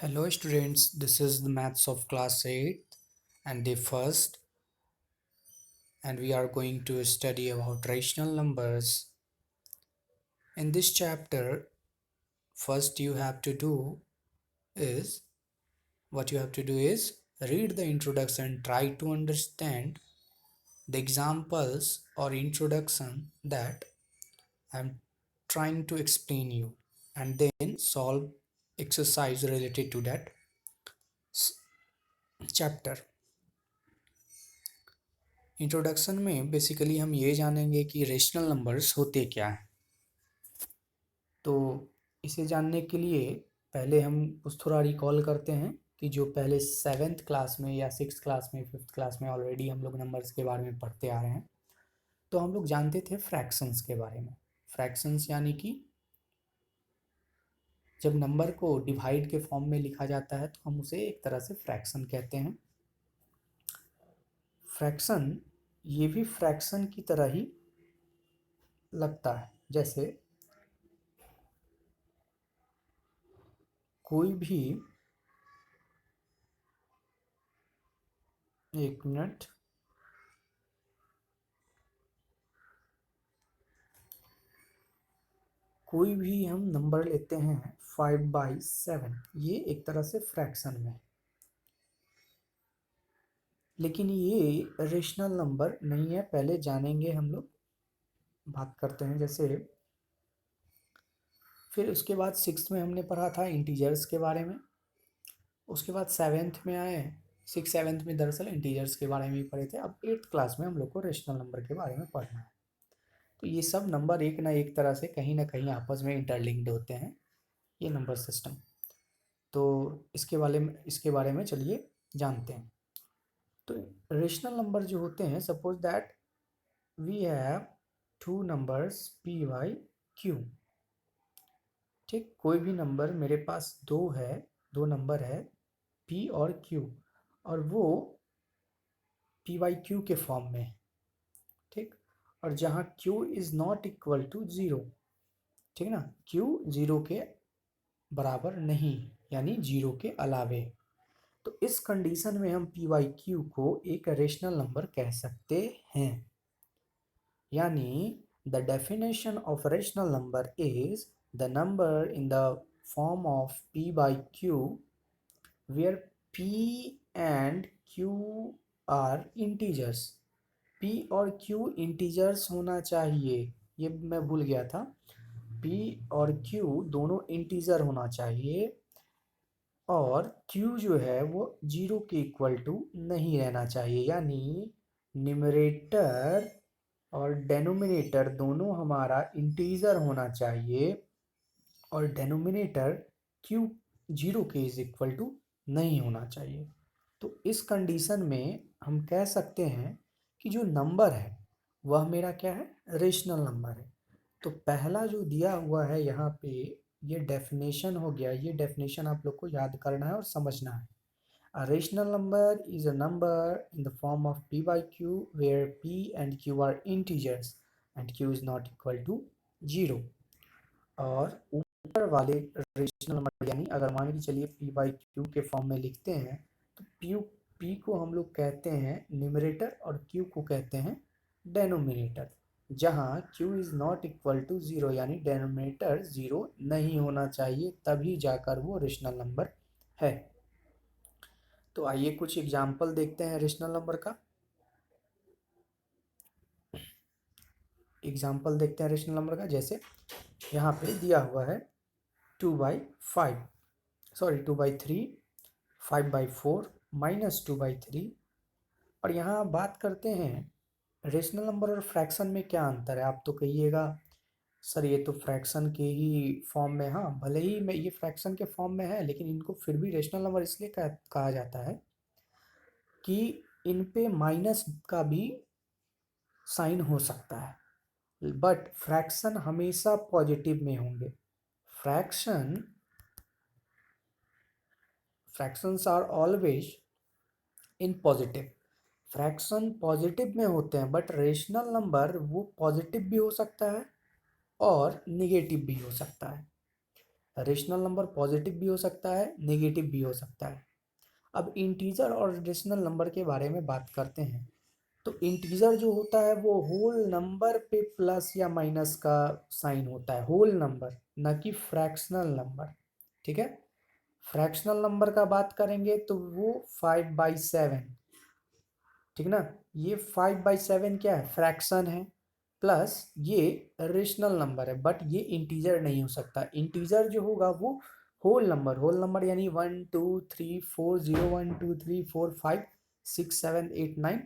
Hello students, this is the maths of class 8 and the first, and we are going to study about rational numbers. In this chapter, first you have to do is read the introduction, try to understand the examples or introduction that I'm trying to explain you, and then solve exercise related to that chapter. Introduction में basically हम ये जानेंगे कि rational numbers होते क्या हैं। तो इसे जानने के लिए पहले हम कुछ थोड़ा रिकॉल करते हैं कि जो पहले 7th क्लास में या 6th क्लास में 5th क्लास में ऑलरेडी हम लोग नंबर्स के बारे में पढ़ते आ रहे हैं। तो हम लोग जानते थे फ्रैक्शंस के बारे में। फ्रैक्शंस यानी कि जब नंबर को डिवाइड के फॉर्म में लिखा जाता है तो हम उसे एक तरह से फ्रैक्शन कहते हैं। फ्रैक्शन ये भी फ्रैक्शन की तरह ही लगता है। जैसे कोई भी, एक मिनट, कोई भी हम नंबर लेते हैं 5/7, ये एक तरह से फ्रैक्शन में, लेकिन ये रेशनल नंबर नहीं है। पहले जानेंगे, हम लोग बात करते हैं। जैसे फिर उसके बाद 6th में हमने पढ़ा था इंटीजर्स के बारे में। उसके बाद 7th में आए, 6 7th में दरअसल इंटीजर्स के बारे में ही पढ़े थे। अब 8th क्लास में हम लोग को रेशनल नंबर के बारे में पढ़ना है। तो ये सब नंबर एक ना एक तरह से कहीं ना कहीं आपस में इंटरलिंक्ड होते हैं, ये नंबर सिस्टम। तो इसके बारे में चलिए जानते हैं। तो रेशनल नंबर जो होते हैं, suppose that we have 2 numbers P by Q. ठीक, कोई भी नंबर मेरे पास दो नंबर है पी और क्यू, और वो पी वाई क्यू के फॉर्म में है। ठीक, और जहाँ Q is not equal to zero, ठीक ना, क्यू ज़ीरो के बराबर नहीं, यानी ज़ीरो के अलावे। तो इस कंडीशन में हम पी वाई क्यू को एक रेशनल नंबर कह सकते हैं। यानी the definition of rational number is the number in the form of P by Q where P and Q are integers. P और क्यू इंटीजर्स होना चाहिए, ये मैं भूल गया था। पी और क्यू दोनों इंटीजर होना चाहिए, और q जो है वो जीरो के इक्वल टू नहीं रहना चाहिए। यानी न्यूमरेटर और डेनोमिनेटर दोनों हमारा इंटीजर होना चाहिए, और डेनोमिनेटर q जीरो के इज इक्वल टू नहीं होना चाहिए। तो इस कंडीशन में हम कह सकते हैं कि जो नंबर है वह मेरा क्या है, रेशनल नंबर है। तो पहला जो दिया हुआ है यहाँ पे, ये डेफिनेशन हो गया। ये डेफिनेशन आप लोग को याद करना है और समझना है। A rational number is a number in the form of p by q where p and q are integers and q is not equal to 0। और ऊपर वाले रेशनल नंबर, यानी अगर मान के चलिए p by q के फॉर्म में लिखते हैं, तो p को हम लोग कहते हैं न्यूमरेटर और q को कहते हैं डेनोमिनेटर। जहाँ q is not equal to zero, यानी डेनोमिनेटर ज़ीरो नहीं होना चाहिए, तभी जाकर वो रेशनल नंबर है। तो आइए कुछ एग्जाम्पल देखते हैं रेशनल नंबर का। एग्जाम्पल देखते हैं रेशनल नंबर का। जैसे यहाँ पे दिया हुआ है 2/5, सॉरी 2/3, 5/4, -2/3। और यहाँ बात करते हैं रेशनल नंबर और फ्रैक्शन में क्या अंतर है। आप तो कहिएगा सर ये तो फ्रैक्शन के ही फॉर्म में, हाँ भले ही मैं ये फ्रैक्शन के फॉर्म में है, लेकिन इनको फिर भी रेशनल नंबर इसलिए कहा जाता है कि इन पे माइनस का भी साइन हो सकता है, बट फ्रैक्शन हमेशा पॉजिटिव में होंगे। Fractions are always in positive. Fraction positive में होते हैं, बट रेशनल नंबर वो पॉजिटिव भी हो सकता है और निगेटिव भी हो सकता है। रेशनल नंबर पॉजिटिव भी हो सकता है, नेगेटिव भी हो सकता है। अब इंटीजर और रेशनल नंबर के बारे में बात करते हैं। तो इंटीजर जो होता है वो होल नंबर पे प्लस या माइनस का साइन होता है, होल नंबर, ना कि फ्रैक्शनल नंबर। ठीक है, फ्रैक्शनल नंबर का बात करेंगे तो वो 5/7, ठीक ना। ये 5/7 क्या है, फ्रैक्शन है, प्लस ये रेशनल नंबर है, बट ये इंटीजर नहीं हो सकता। इंटीजर जो होगा वो होल नंबर, होल नंबर यानी 1 2 3 4 0 1 2 3 4 5 6 7 8 9,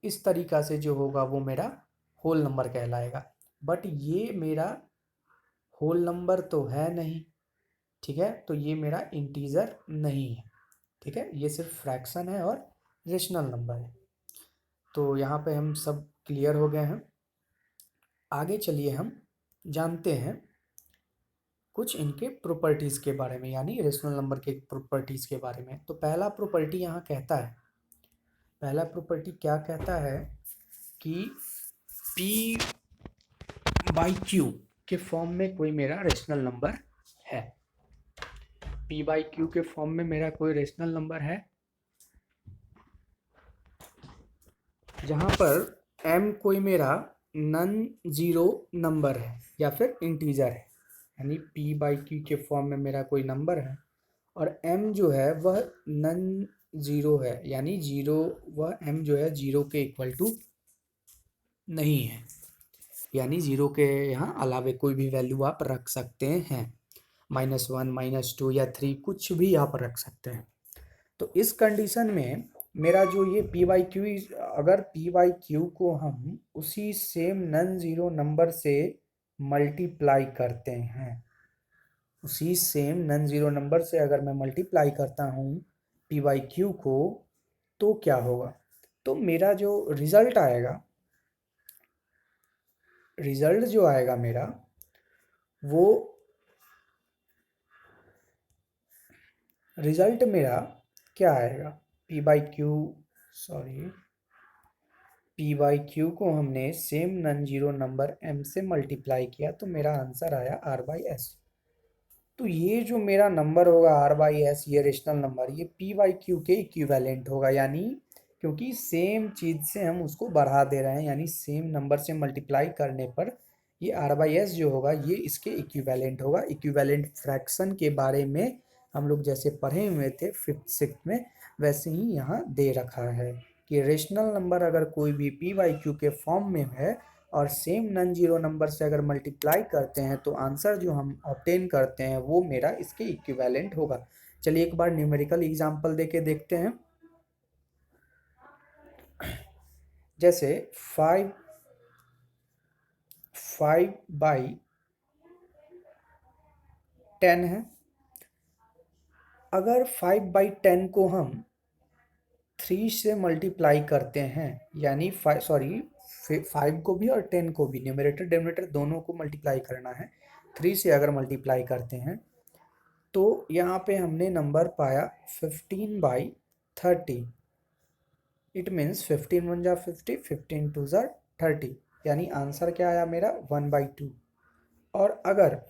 इस तरीका से जो होगा वो मेरा होल नंबर कहलाएगा। बट ये मेरा होल नंबर तो है नहीं, ठीक है, तो ये मेरा इंटीजर नहीं है। ठीक है, ये सिर्फ फ्रैक्शन है और रेशनल नंबर है। तो यहाँ पे हम सब क्लियर हो गए हैं। आगे चलिए हम जानते हैं कुछ इनके प्रॉपर्टीज़ के बारे में, यानी रेशनल नंबर के प्रॉपर्टीज़ के बारे में। तो पहला प्रॉपर्टी यहाँ कहता है, पहला प्रॉपर्टी क्या कहता है कि P/Q के फॉर्म में कोई मेरा रेशनल नंबर है। P/Q के फॉर्म में मेरा कोई रेशनल नंबर है जहाँ पर m कोई मेरा नन जीरो नंबर है या फिर इंटीजर है, यानी P/Q के फॉर्म में मेरा कोई नंबर है और m जो है वह नन जीरो है, यानी जीरो, वह m जो है जीरो के इक्वल टू नहीं है, यानी जीरो के यहाँ अलावे कोई भी वैल्यू आप रख सकते हैं, -1 -2 या 3 कुछ भी आप रख सकते हैं। तो इस कंडीशन में मेरा जो ये P/Q, अगर P/Q को हम उसी सेम नन जीरो नंबर से मल्टीप्लाई करते हैं, उसी सेम नन जीरो नंबर से अगर मैं मल्टीप्लाई करता हूँ P/Q को, तो क्या होगा, तो मेरा जो रिजल्ट आएगा, रिजल्ट जो आएगा मेरा, वो रिजल्ट मेरा क्या आएगा, P/Q, सॉरी, P/Q को हमने same non zero number m से मल्टीप्लाई किया तो मेरा आंसर आया R/S। तो ये जो मेरा नंबर होगा R/S, ये रेशनल नंबर, ये P/Q के इक्विवेलेंट होगा, यानी क्योंकि सेम चीज़ से हम उसको बढ़ा दे रहे हैं, यानी सेम नंबर से मल्टीप्लाई करने पर ये R/S जो होगा ये इसके इक्विवेलेंट होगा। इक्विवेलेंट फ्रैक्शन के बारे में हम लोग जैसे पढ़े हुए थे 5th-6th में, वैसे ही यहाँ दे रखा है कि रेशनल नंबर अगर कोई भी P/Q के फॉर्म में है और सेम नन जीरो नंबर से अगर मल्टीप्लाई करते हैं तो आंसर जो हम ऑब्टेन करते हैं वो मेरा इसके इक्विवेलेंट होगा। चलिए एक बार न्यूमेरिकल एग्जांपल देके देखते हैं। जैसे 5/10 है, अगर 5/10 को हम 3 से मल्टीप्लाई करते हैं, यानी 5 को भी और 10 को भी, न्यूमरेटर डिनोमिनेटर दोनों को मल्टीप्लाई करना है, 3 से अगर मल्टीप्लाई करते हैं तो यहाँ पे हमने नंबर पाया 15/30। इट मीन्स 15 1 जा 50, 15 2 जा 30, यानी आंसर क्या आया मेरा 1/2। और अगर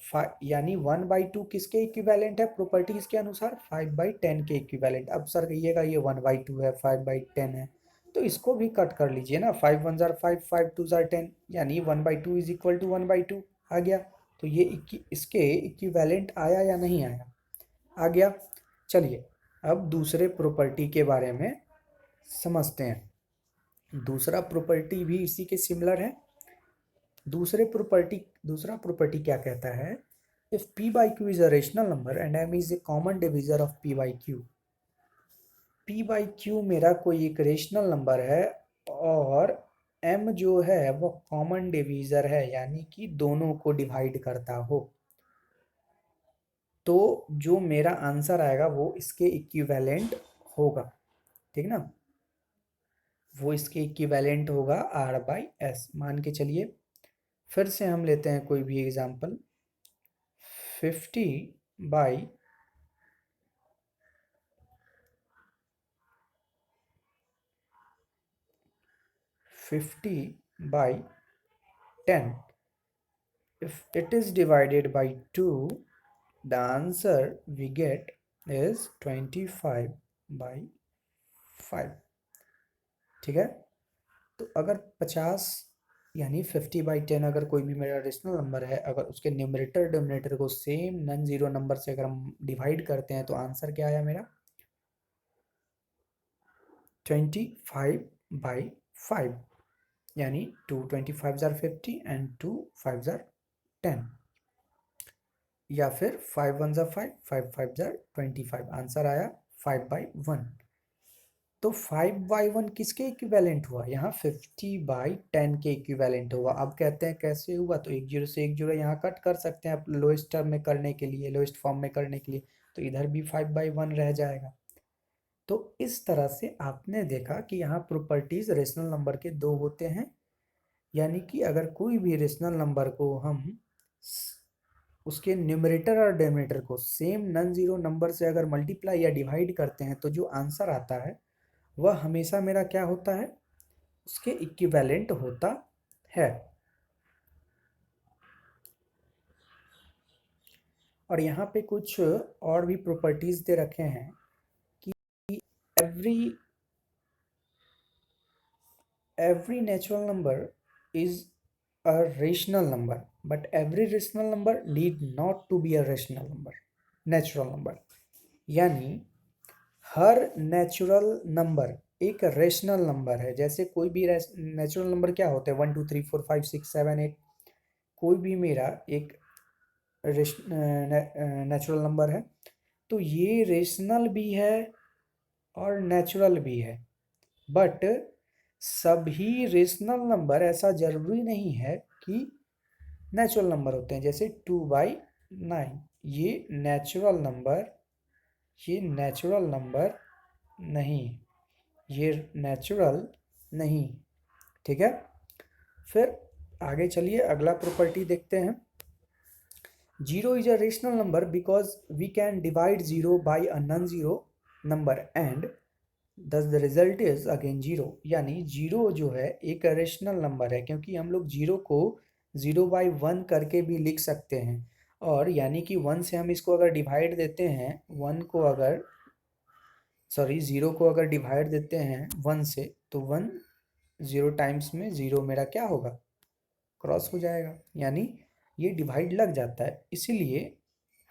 यानी 1/2 किसके इक्विवेलेंट है, प्रॉपर्टीज के अनुसार 5/10 के इक्विवेलेंट। अब सर कहिएगा ये 1/2 है, 5/10 है, तो इसको भी कट कर लीजिए ना, 5 1 जार 5, 5 2 जार 10, यानी 1/2 इज इक्वल टू 1/2 आ गया। तो ये इसके इक्विवेलेंट आया या नहीं आया, आ गया। चलिए अब दूसरे प्रॉपर्टी के बारे में समझते हैं। दूसरा प्रॉपर्टी भी इसी के सिमिलर है। दूसरा प्रॉपर्टी क्या कहता है, if P/Q is a rational number and m is a common divisor of P/Q। P/Q मेरा कोई एक रेशनल नंबर है और m जो है वो कॉमन डिवीजर है, यानी कि दोनों को डिवाइड करता हो, तो जो मेरा आंसर आएगा वो इसके इक्विवेलेंट होगा, ठीक ना, वो इसके इक्विवेलेंट होगा R/S। मान के चलिए, फिर से हम लेते हैं कोई भी example. 50/10 if it is divided by 2 the answer we get is 25/5। ठीक है, तो अगर 50 यानी 50/10 अगर कोई भी मेरा रेशनल नंबर है, अगर उसके न्यूमरेटर डिनोमिनेटर को सेम नॉन जीरो नंबर से अगर हम डिवाइड करते हैं तो आंसर क्या आया मेरा 25/5, यानी 2 25 जार 50 एंड 2 5 जार 10, या फिर 5 1 जार 5 5 5 जार 25, आंसर आया 5/1। तो 5/1 किसके इक्विवेलेंट हुआ, यहाँ 50/10 के इक्विवेलेंट हुआ। अब कहते हैं कैसे हुआ, तो एक जीरो से एक जीरो यहाँ कट कर सकते हैं आप लोएस्ट टर्म में करने के लिए, लोएस्ट फॉर्म में करने के लिए, तो इधर भी 5/1 रह जाएगा। तो इस तरह से आपने देखा कि यहाँ प्रॉपर्टीज रेशनल नंबर के दो होते हैं, यानी कि अगर कोई भी रेशनल नंबर को हम उसके न्यूमरेटर और डिनोमिनेटर को सेम नॉन जीरो नंबर से अगर मल्टीप्लाई या डिवाइड करते हैं तो जो आंसर आता है वह हमेशा मेरा क्या होता है, उसके इक्विवेलेंट होता है। और यहाँ पे कुछ और भी प्रॉपर्टीज दे रखे हैं कि every natural number is a rational number, but every rational number need not to be a rational number, natural number। यानी हर नेचुरल नंबर एक रेशनल नंबर है। जैसे कोई भी नेचुरल नंबर क्या होते हैं, 1 2 3 4 5 6 7 8, कोई भी मेरा एक नेचुरल नंबर है, तो ये रेशनल भी है और नेचुरल भी है। बट सभी रेशनल नंबर ऐसा जरूरी नहीं है कि नेचुरल नंबर होते हैं। जैसे 2/9 ये नेचुरल नंबर, ये नेचुरल नंबर नहीं, ये नेचुरल नहीं। ठीक है, फिर आगे चलिए अगला प्रॉपर्टी देखते हैं। 0 is a rational number because we can divide 0 by a non zero number and thus the result is again 0। यानी 0 जो है एक रेशनल नंबर है, क्योंकि हम लोग 0 को 0/1 करके भी लिख सकते हैं, और यानी कि 1 से हम इसको अगर डिवाइड देते हैं, 1 को अगर सॉरी 0 को अगर डिवाइड देते हैं 1 से, तो 1 0 टाइम्स में 0 मेरा क्या होगा, क्रॉस हो जाएगा, यानी ये डिवाइड लग जाता है। इसीलिए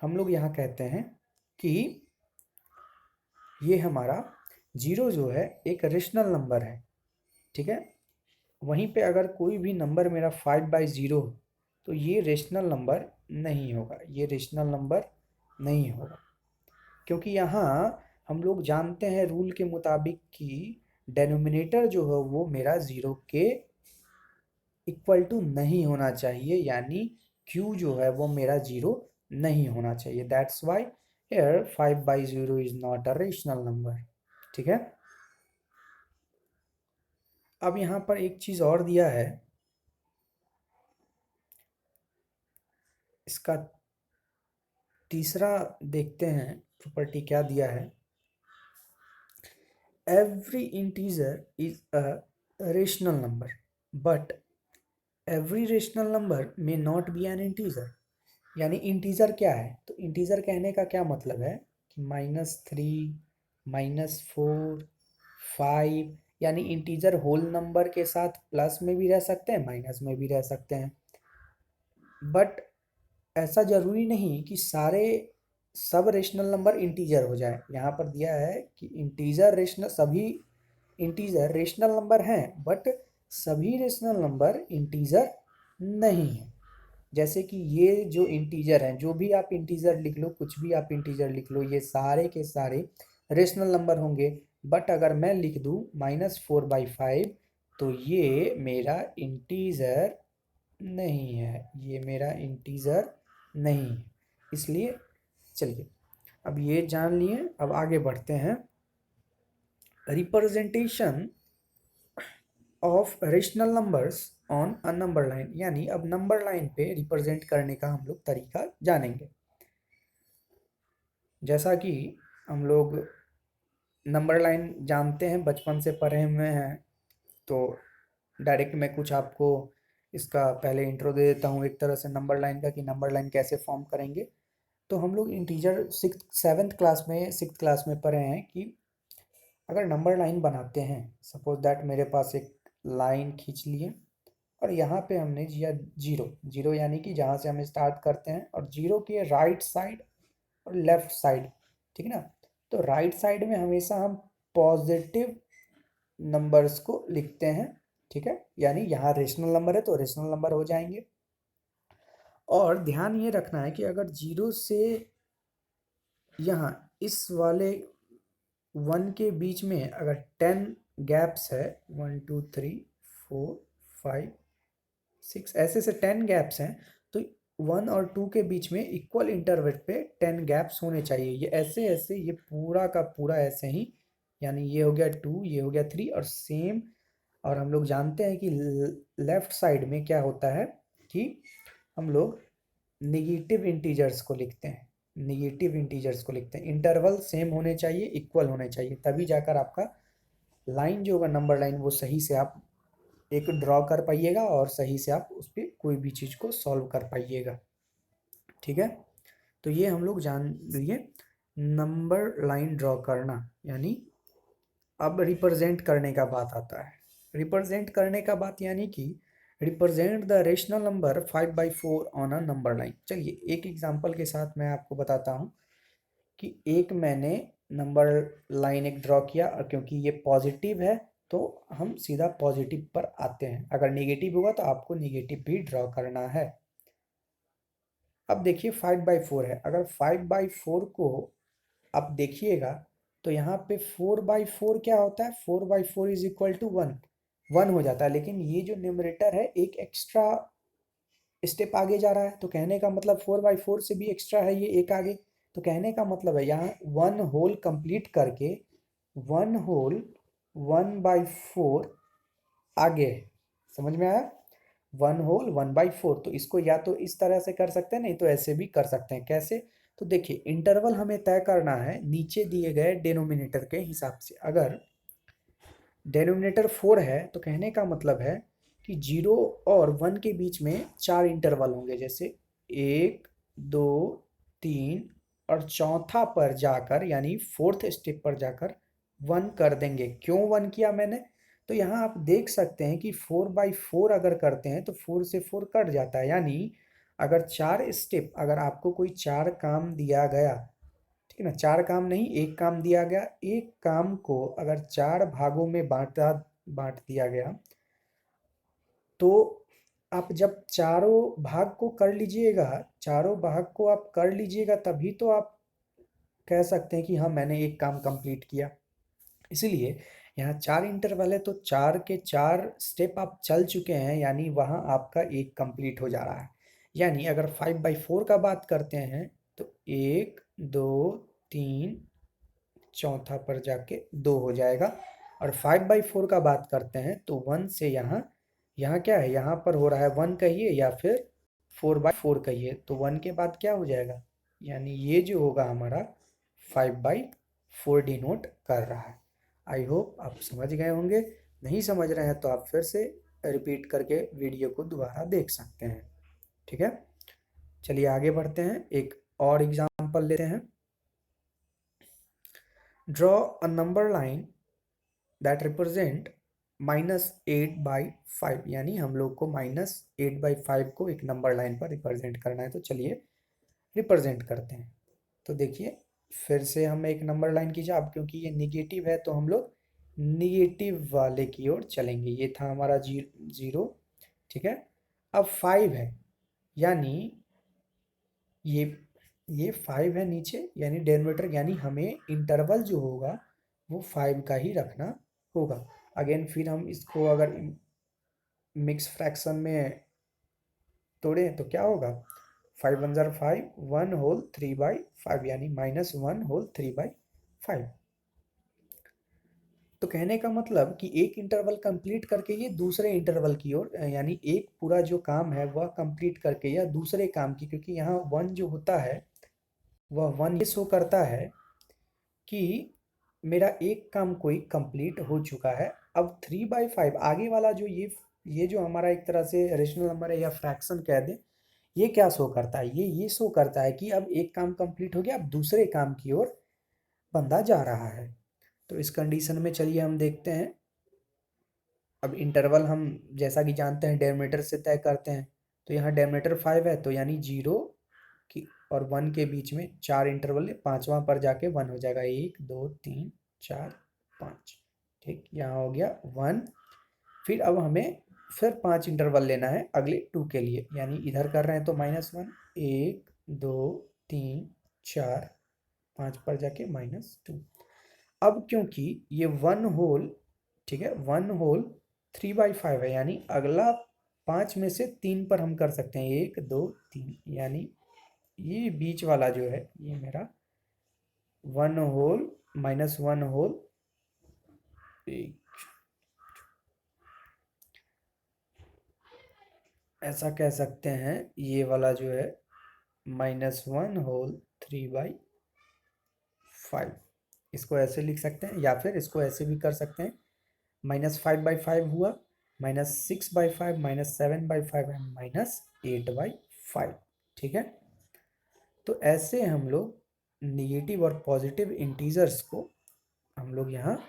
हम लोग यहाँ कहते हैं कि ये हमारा 0 जो है एक रेशनल नंबर है। ठीक है, वहीं पे अगर कोई भी नंबर मेरा 5/0 तो ये रेशनल नंबर नहीं होगा, ये रेशनल नंबर नहीं होगा, क्योंकि यहाँ हम लोग जानते हैं रूल के मुताबिक कि डेनोमिनेटर जो है वो मेरा 0 के इक्वल टू नहीं होना चाहिए, यानी q जो है वो मेरा 0 नहीं होना चाहिए। That's why here 5/0 is not a rational number. ठीक है, अब यहाँ पर एक चीज और दिया है, इसका तीसरा देखते हैं प्रॉपर्टी क्या दिया है। Every integer is a rational number but every rational number में नॉट बी एन इंटीजर। यानी इंटीजर क्या है, तो इंटीजर कहने का क्या मतलब है कि -3 -4 5, यानी इंटीजर होल नंबर के साथ प्लस में भी रह सकते हैं, माइनस में भी रह सकते हैं। बट ऐसा जरूरी नहीं कि सारे सब रेशनल नंबर इंटीजर हो जाए। यहाँ पर दिया है कि इंटीजर रेशनल, सभी इंटीजर रेशनल नंबर हैं, बट सभी रेशनल नंबर इंटीजर नहीं है। जैसे कि ये जो इंटीजर हैं, जो भी आप इंटीजर लिख लो, कुछ भी आप इंटीजर लिख लो, ये सारे के सारे रेशनल नंबर होंगे। बट अगर मैं लिख दूँ -4/5 तो ये मेरा इंटीजर नहीं है, ये मेरा इंटीजर नहीं है। इसलिए चलिए अब ये जान लिए, अब आगे बढ़ते हैं। Representation of rational numbers on a number line, यानी अब नंबर लाइन पे रिप्रेजेंट करने का हम लोग तरीका जानेंगे। जैसा कि हम लोग नंबर लाइन जानते हैं, बचपन से पढ़े हुए हैं, तो डायरेक्ट मैं कुछ आपको इसका पहले इंट्रो दे देता हूँ एक तरह से नंबर लाइन का, कि नंबर लाइन कैसे फॉर्म करेंगे। तो हम लोग इंटीजर सिक्स क्लास में पढ़े हैं कि अगर नंबर लाइन बनाते हैं, सपोज दैट मेरे पास एक लाइन खींच लिए और यहाँ पे हमने दिया जीरो। जीरो यानी कि जहाँ से हम स्टार्ट करते हैं, और जीरो के राइट साइड और लेफ्ट साइड, ठीक है ना। तो राइट साइड में हमेशा हम पॉजिटिव नंबर्स को लिखते हैं, ठीक है, यानी यहाँ रेशनल नंबर है तो रेशनल नंबर हो जाएंगे। और ध्यान ये रखना है कि अगर जीरो से यहाँ इस वाले 1 के बीच में अगर 10 गैप्स है, 1 2 3 4 5 6 ऐसे से 10 गैप्स हैं, तो 1 और 2 के बीच में इक्वल इंटरवल पे 10 गैप्स होने चाहिए। ये ऐसे ऐसे, ये पूरा का पूरा ऐसे ही, यानी ये हो गया 2, ये हो गया 3 और सेम। और हम लोग जानते हैं कि लेफ्ट साइड में क्या होता है कि हम लोग निगेटिव इंटीजर्स को लिखते हैं, निगेटिव इंटीजर्स को लिखते हैं। इंटरवल सेम होने चाहिए, इक्वल होने चाहिए, तभी जाकर आपका लाइन जो होगा, नंबर लाइन, वो सही से आप एक ड्रॉ कर पाइएगा और सही से आप उस पर कोई भी चीज़ को सॉल्व कर पाइएगा, ठीक है। तो ये हम लोग जान लिए नंबर लाइन ड्रॉ करना, यानी अब रिप्रेजेंट करने का बात आता है। रिप्रेजेंट करने का बात यानी कि represent the rational number 5/4 on a number line. चलिए एक एग्जांपल के साथ मैं आपको बताता हूँ कि एक मैंने नंबर लाइन एक ड्रॉ किया, और क्योंकि ये पॉजिटिव है तो हम सीधा पॉजिटिव पर आते हैं। अगर नेगेटिव होगा तो आपको नेगेटिव भी ड्रॉ करना है। अब देखिए 5/4 है, अगर 5/4 को आप देखिएगा तो यहाँ पे 4/4 क्या होता है, 4/4 इज इक्वल टू 1 हो जाता है। लेकिन ये जो न्यूमरेटर है एक एक्स्ट्रा स्टेप आगे जा रहा है, तो कहने का मतलब 4/4 से भी एक्स्ट्रा है ये एक आगे। तो कहने का मतलब है यहाँ 1 होल कंप्लीट करके 1 होल 1/4 आगे है। समझ में आया? 1 होल 1/4। तो इसको या तो इस तरह से कर सकते हैं, नहीं तो ऐसे भी कर सकते हैं। कैसे? तो देखिए इंटरवल हमें तय करना है नीचे दिए गए डेनोमिनेटर के हिसाब से। अगर डेनोमिनेटर 4 है तो कहने का मतलब है कि 0 और 1 के बीच में 4 इंटरवल होंगे, जैसे 1 2 3, और चौथा पर जाकर यानी फोर्थ स्टेप पर जाकर 1 कर देंगे। क्यों 1 किया मैंने? तो यहाँ आप देख सकते हैं कि 4/4 अगर करते हैं तो 4 से 4 कट जाता है, यानी अगर 4 स्टेप, अगर आपको कोई 4 काम दिया गया, ठीक है ना, 4 काम नहीं, एक काम दिया गया, एक काम को अगर 4 भागों में बांट दिया गया, तो आप जब चारों भाग को कर लीजिएगा, चारों भाग को आप कर लीजिएगा, तभी तो आप कह सकते हैं कि हाँ मैंने एक काम कंप्लीट किया। इसीलिए यहाँ 4 इंटरवल है तो 4 के 4 स्टेप आप चल चुके हैं, यानी वहाँ आपका एक कंप्लीट हो जा रहा है। यानी अगर 5/4 का बात करते हैं तो 1 2 3, चौथा पर जाके 2 हो जाएगा। और 5/4 का बात करते हैं तो 1 से यहाँ, यहाँ क्या है, यहाँ पर हो रहा है 1 कहिए या फिर 4/4 कहिए, तो 1 के बाद क्या हो जाएगा, यानी ये जो होगा हमारा 5/4 डिनोट कर रहा है। आई होप आप समझ गए होंगे। नहीं समझ रहे हैं तो आप फिर से रिपीट करके वीडियो को दोबारा देख सकते हैं, ठीक है। चलिए आगे बढ़ते हैं, एक और एग्जाम्पल लेते हैं। Draw a number line that represent -8/5, यानी हम लोग को -8/5 को एक नंबर लाइन पर रिप्रेजेंट करना है। तो चलिए रिप्रेजेंट करते हैं। तो देखिए फिर से हम एक नंबर लाइन खींचा, अब क्योंकि ये निगेटिव है तो हम लोग निगेटिव वाले की ओर चलेंगे। ये था हमारा 0, ठीक है। अब 5 है, यानी ये ये 5 है नीचे, यानी डेनोमिनेटर, यानी हमें इंटरवल जो होगा वो 5 का ही रखना होगा। अगेन फिर हम इसको अगर मिक्स फ्रैक्शन में तोड़ें तो क्या होगा, 5 1 ज़र 5, 1 होल 3/5, यानी -1 होल 3/5। तो कहने का मतलब कि एक इंटरवल कंप्लीट करके ये दूसरे इंटरवल की ओर, यानी एक पूरा जो काम है वह कंप्लीट करके या दूसरे काम की, क्योंकि यहाँ 1 जो होता है वह 1 ये शो करता है कि मेरा एक काम कोई कंप्लीट हो चुका है। अब 3/5 आगे वाला जो ये जो हमारा एक तरह से रेशनल नंबर है या फ्रैक्शन कह दें, ये क्या शो करता है, ये शो करता है कि अब एक काम कंप्लीट हो गया, अब दूसरे काम की ओर बंदा जा रहा है। तो इस कंडीशन में चलिए हम देखते हैं। अब इंटरवल हम जैसा कि जानते हैं डेमोमीटर से तय करते हैं। तो यहाँ डेमोमीटर 5 है, तो यानी 0 की और 1 के बीच में 4 इंटरवल है, 5वां पर जाके 1 हो जाएगा। 1 2 3 4 5। ठीक, यहाँ हो गया 1। फिर अब हमें फिर 5 इंटरवल लेना है अगले 2 के लिए, यानी इधर कर रहे हैं तो -1, 1 2 3 4 5 पर जाके -2। अब क्योंकि ये 1 होल, ठीक है, 1 होल 3/5 है, यानी अगला 5 में से 3 पर हम कर सकते हैं, 1 2 3, यानी ये बीच वाला जो है ये मेरा 1 होल -1 होल, ऐसा कह सकते हैं, ये वाला जो है -1 होल 3/5, इसको ऐसे लिख सकते हैं, या फिर इसको ऐसे भी कर सकते हैं, -5/5 हुआ, -6/5, -7/5 है, -8/5। ठीक है, तो ऐसे हम लोग निगेटिव और पॉजिटिव इंटीजर्स को हम लोग यहाँ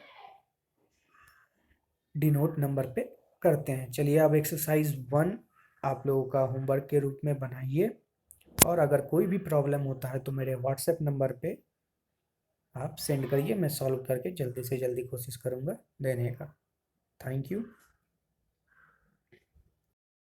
डिनोट नंबर पे करते हैं। चलिए अब एक्सरसाइज 1 आप लोगों का होमवर्क के रूप में बनाइए, और अगर कोई भी प्रॉब्लम होता है तो मेरे व्हाट्सएप नंबर पे आप सेंड करिए, मैं सॉल्व करके जल्दी से जल्दी कोशिश करूँगा देने का। Thank you.